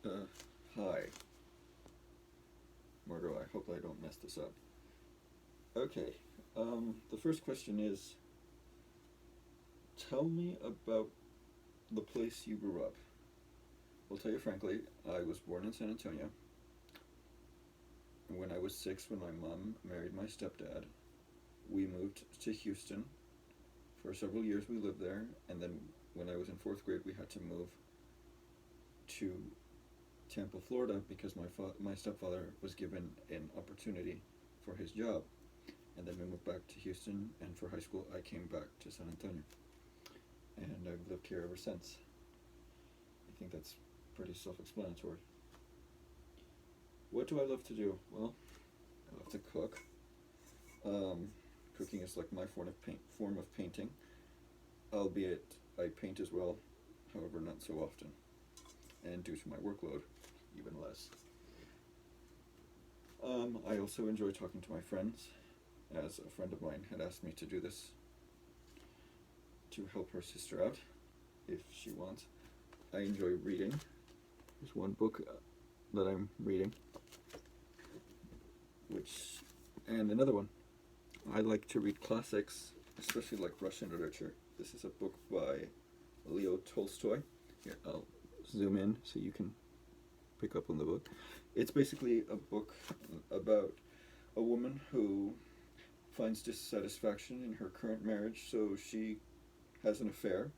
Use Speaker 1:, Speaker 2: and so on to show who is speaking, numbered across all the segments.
Speaker 1: Hi, Margot. I hope I don't mess this up. Okay. The first question is, tell me about the place you grew up. I'll tell you frankly, I was born in San Antonio. When I was 6, when my mom married my stepdad, we moved to Houston. For several years, we lived there, and then when I was in fourth grade, we had to move to Tampa, Florida, because my stepfather was given an opportunity for his job. And then we moved back to Houston, and for high school, I came back to San Antonio. And I've lived here ever since. I think that's pretty self explanatory. What do I love to do? Well, I love to cook. Um, Cooking is like my form of painting, albeit I paint as well, however, not so often. And due to my workload, even less. I also enjoy talking to my friends, as a friend of mine had asked me to do this to help her sister out, if she wants. I enjoy reading. There's one book that I'm reading, and another one. I like to read classics, especially like Russian literature. This is a book by Leo Tolstoy. Here, I'll zoom in so you can pick up on the book. It's basically a book about a woman who finds dissatisfaction in her current marriage, so she has an affair,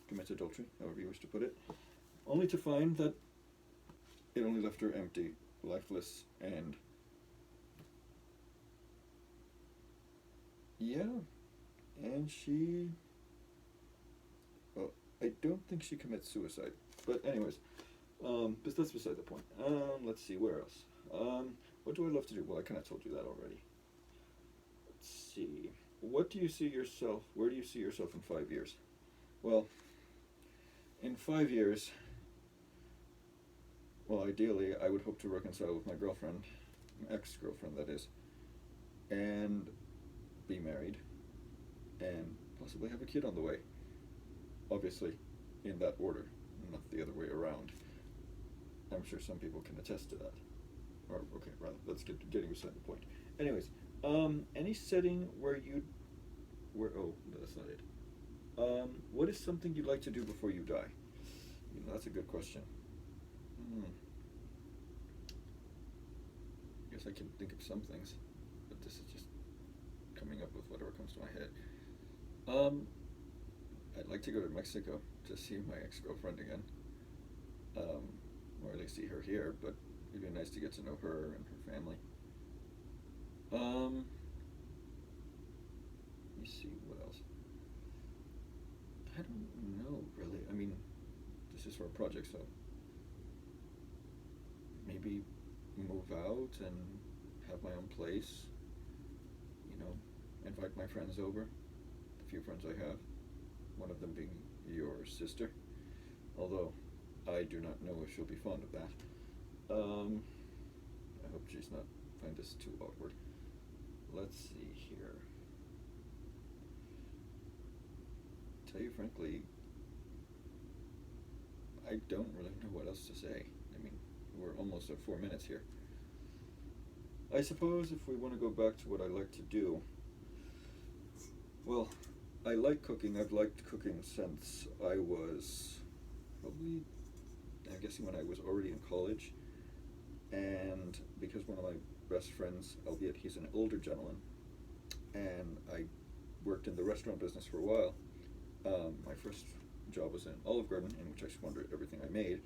Speaker 1: commits adultery, however you wish to put it, only to find that it only left her empty, lifeless, and yeah, and she, well, I don't think she commits suicide, but anyways, but that's beside the point. Let's see, where else? What do I love to do? Well, I kind of told you that already. Let's see. What do you see yourself? Where do you see yourself in 5 years? Well, in 5 years, well, ideally, I would hope to reconcile with my girlfriend, ex-girlfriend, that is, and be married, and possibly have a kid on the way. Obviously, in that order, not the other way around. I'm sure some people can attest to that. Or, okay, rather, let's getting beside the point. Anyways, any setting oh, no, that's not it. What is something you'd like to do before you die? That's a good question. I guess I can think of some things, but this is just coming up with whatever comes to my head. I'd like to go to Mexico to see my ex-girlfriend again. Or at least see her here, but it'd be nice to get to know her and her family. Let me see, what else? I don't know, really. I mean, this is for a project, so maybe move out and have my own place. Invite my friends over, the few friends I have, one of them being your sister, although I do not know if she'll be fond of that. I hope she's not find this too awkward. Let's see here. Tell you frankly, I don't really know what else to say. I mean, we're almost at 4 minutes here. I suppose if we want to go back to what I like to do, well, I like cooking. I've liked cooking since I was probably, I'm guessing, when I was already in college. And because one of my best friends, albeit he's an older gentleman, and I worked in the restaurant business for a while, my first job was in Olive Garden, in which I squandered everything I made.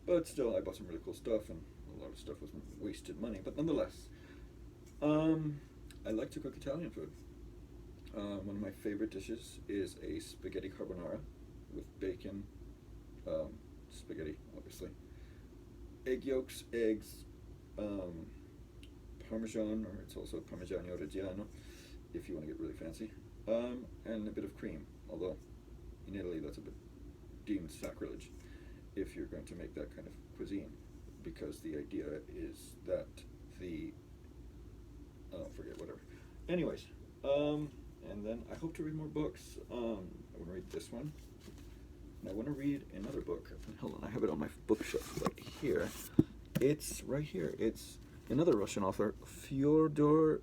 Speaker 1: But still, I bought some really cool stuff, and a lot of stuff was wasted money. But nonetheless, I like to cook Italian food. One of my favorite dishes is a spaghetti carbonara with bacon, spaghetti, obviously, egg yolks, eggs, Parmesan, or it's also Parmigiano Reggiano, if you want to get really fancy, and a bit of cream, although in Italy that's a bit deemed sacrilege if you're going to make that kind of cuisine, because the idea is that forget whatever. Anyways, and then I hope to read more books. I want to read this one. And I want to read another book. Hold on, I have it on my bookshelf right here. It's right here. It's another Russian author, Fyodor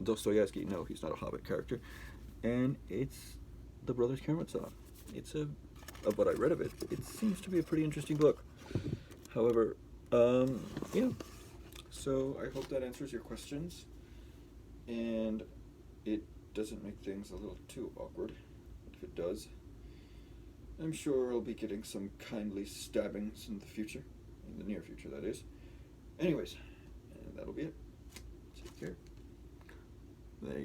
Speaker 1: Dostoevsky. No, he's not a Hobbit character. And it's The Brothers Karamazov. It's of what I read of it, it seems to be a pretty interesting book. However, yeah. So I hope that answers your questions. And it doesn't make things a little too awkward. If it does, I'm sure I'll be getting some kindly stabbings in the future. In the near future, that is. Anyways, and that'll be it. Take care. There you